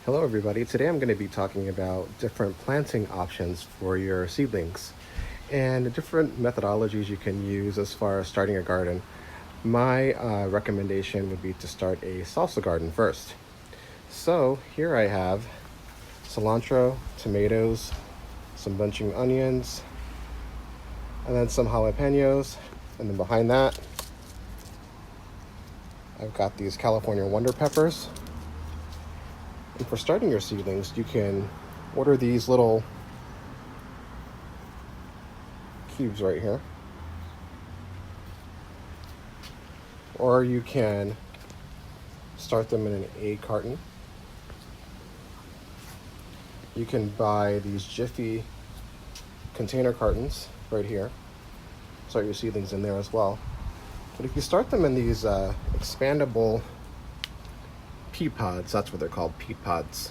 Hello everybody, today I'm going to be talking about different planting options for your seedlings and different methodologies you can use as far as starting a garden. My recommendation would be to start a salsa garden first. So here I have cilantro, tomatoes, some bunching onions, and then some jalapenos, and then behind that I've got these California wonder peppers. And for starting your seedlings, you can order these little cubes right here, or you can start them in an egg carton. You can buy these Jiffy container cartons right here. Start your seedlings in there as well. But if you start them in these expandable pea pods, that's what they're called, pea pods,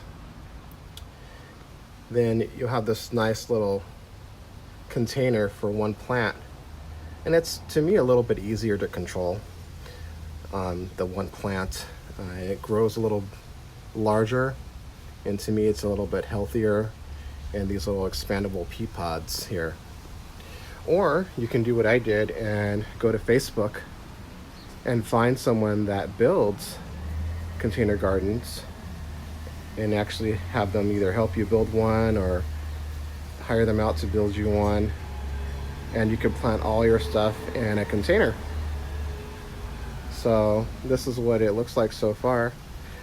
then you'll have this nice little container for one plant. And it's, to me, a little bit easier to control the one plant. It grows a little larger, and to me it's a little bit healthier in these little expandable pea pods here. Or you can do what I did and go to Facebook and find someone that builds container gardens and actually have them either help you build one or hire them out to build you one, and you can plant all your stuff in a container. So this is what it looks like so far.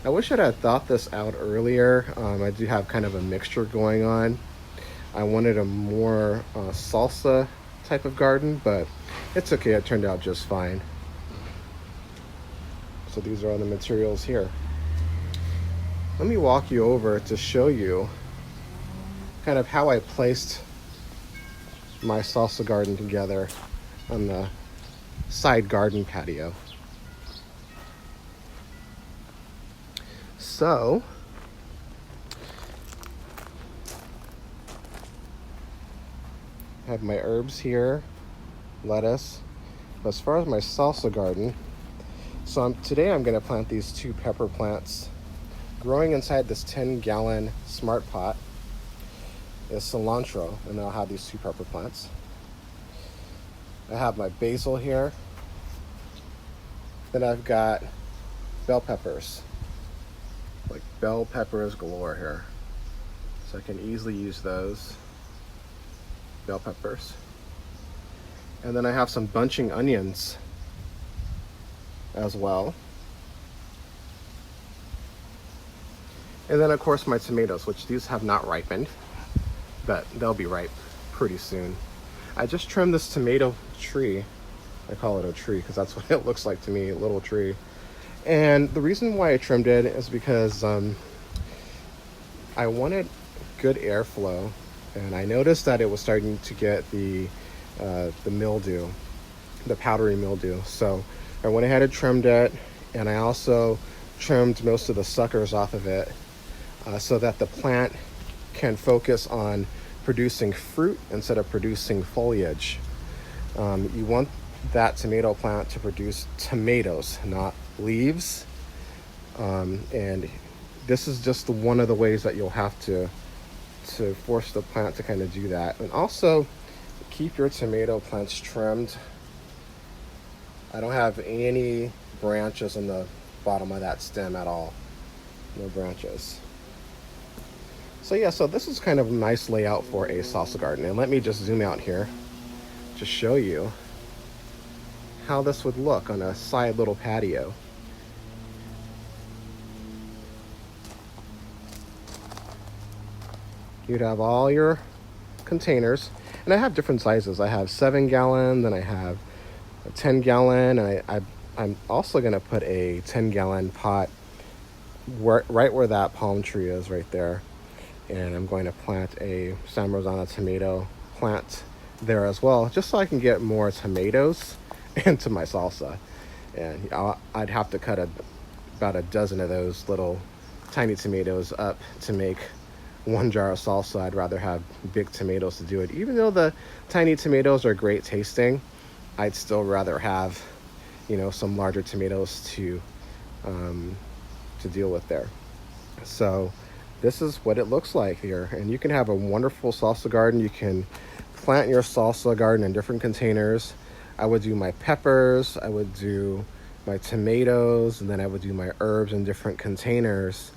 I wish I'd have thought this out earlier. I do have kind of a mixture going on. I wanted a more salsa type of garden, but it's okay, it turned out just fine. So these are all the materials here. Let me walk you over to show you kind of how I placed my salsa garden together on the side garden patio. So I have my herbs here, lettuce. But as far as my salsa garden, today I'm going to plant these 2 pepper plants. Growing inside this 10-gallon smart pot is cilantro, and I'll have these 2 pepper plants. I have my basil here. Then I've got bell peppers, like bell peppers galore here. So I can easily use those bell peppers. And then I have some bunching onions as well. And then of course my tomatoes, which these have not ripened, but they'll be ripe pretty soon. I just trimmed this tomato tree. I call it a tree because that's what it looks like to me, a little tree. And the reason why I trimmed it is because I wanted good airflow, and I noticed that it was starting to get the mildew, the powdery mildew. So I went ahead and trimmed it, and I also trimmed most of the suckers off of it so that the plant can focus on producing fruit instead of producing foliage. You want that tomato plant to produce tomatoes, not leaves. And this is just one of the ways that you'll have to force the plant to kind of do that. And also keep your tomato plants trimmed. I don't have any branches on the bottom of that stem at all. No branches. So yeah, so this is kind of a nice layout for a salsa garden. And let me just zoom out here to show you how this would look on a side little patio. You'd have all your containers, and I have different sizes. I have 7-gallon, then I have a 10-gallon, and I'm also gonna put a 10-gallon pot right where that palm tree is right there. And I'm going to plant a San Rosana tomato plant there as well, just so I can get more tomatoes into my salsa. And I'd have to cut about a dozen of those little tiny tomatoes up to make 1 jar of salsa. I'd rather have big tomatoes to do it. Even though the tiny tomatoes are great tasting, I'd still rather have, some larger tomatoes to deal with there. So this is what it looks like here. And you can have a wonderful salsa garden. You can plant your salsa garden in different containers. I would do my peppers, I would do my tomatoes, and then I would do my herbs in different containers.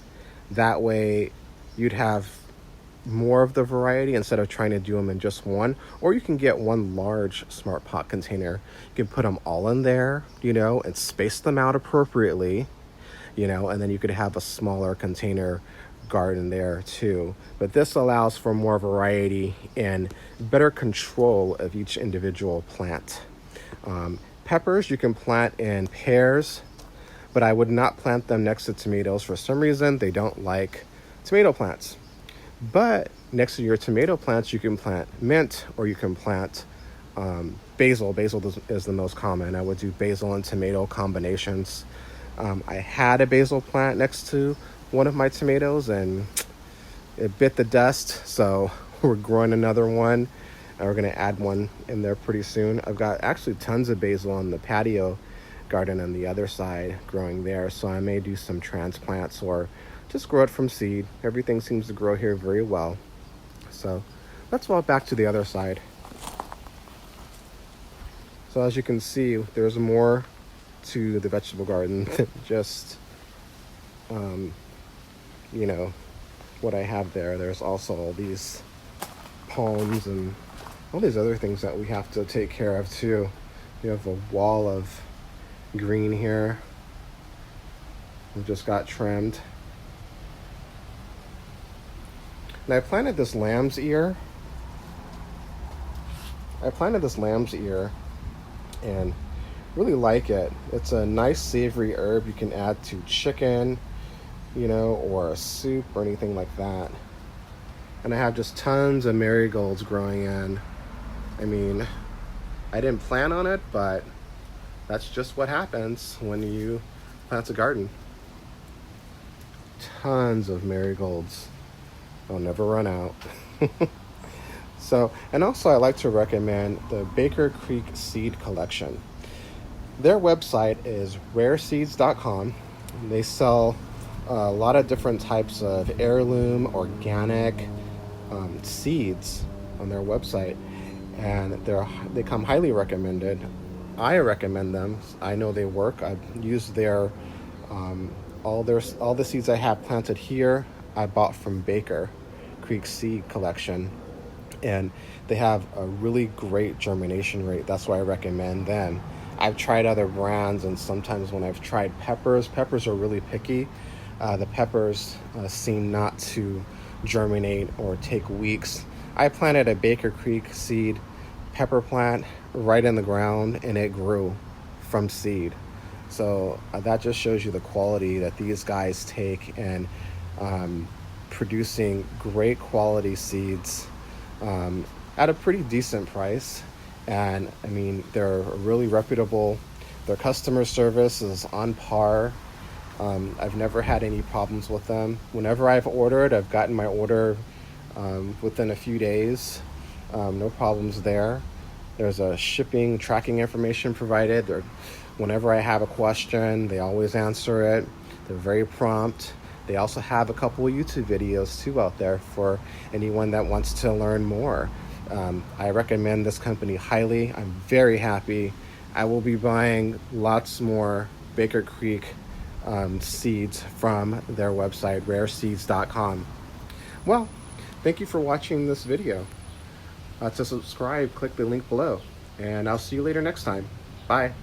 That way you'd have more of the variety instead of trying to do them in just one. Or you can get one large smart pot container. You can put them all in there, and space them out appropriately, and then you could have a smaller container garden there too. But this allows for more variety and better control of each individual plant. Peppers you can plant in pairs, but I would not plant them next to tomatoes. For some reason, they don't like tomato plants. But next to your tomato plants, you can plant mint, or you can plant basil. Basil is the most common. I would do basil and tomato combinations. I had a basil plant next to one of my tomatoes, and it bit the dust, so we're growing another one. And we're going to add one in there pretty soon. I've got actually tons of basil on the patio garden on the other side growing there, so I may do some transplants or just grow it from seed. Everything seems to grow here very well. So let's walk back to the other side. So as you can see, there's more to the vegetable garden than just what I have there. There's also all these palms and all these other things that we have to take care of too. We have a wall of green here. We just got trimmed. And I planted this lamb's ear. And really like it. It's a nice savory herb you can add to chicken, or a soup or anything like that. And I have just tons of marigolds growing in. I mean, I didn't plan on it, but that's just what happens when you plant a garden. Tons of marigolds. They'll never run out. So, and also I like to recommend the Baker Creek Seed Collection. Their website is rareseeds.com. They sell a lot of different types of heirloom, organic seeds on their website, and they come highly recommended. I recommend them. I know they work. I've used their all the seeds I have planted here I bought from Baker Creek Seed Collection, and they have a really great germination rate. That's why I recommend them. I've tried other brands, and sometimes when I've tried peppers are really picky. The peppers seem not to germinate or take weeks. I planted a Baker Creek seed pepper plant right in the ground, and it grew from seed. So that just shows you the quality that these guys take in producing great quality seeds at a pretty decent price. And I mean, they're really reputable. Their customer service is on par. I've never had any problems with them. Whenever I've ordered, I've gotten my order within a few days. No problems there. There's a shipping tracking information provided. Whenever I have a question, they always answer it. They're very prompt. They also have a couple of YouTube videos too out there for anyone that wants to learn more. I recommend this company highly. I'm very happy. I will be buying lots more Baker Creek seeds from their website, rareseeds.com. Well, thank you for watching this video. To subscribe, click the link below, and I'll see you later next time. Bye.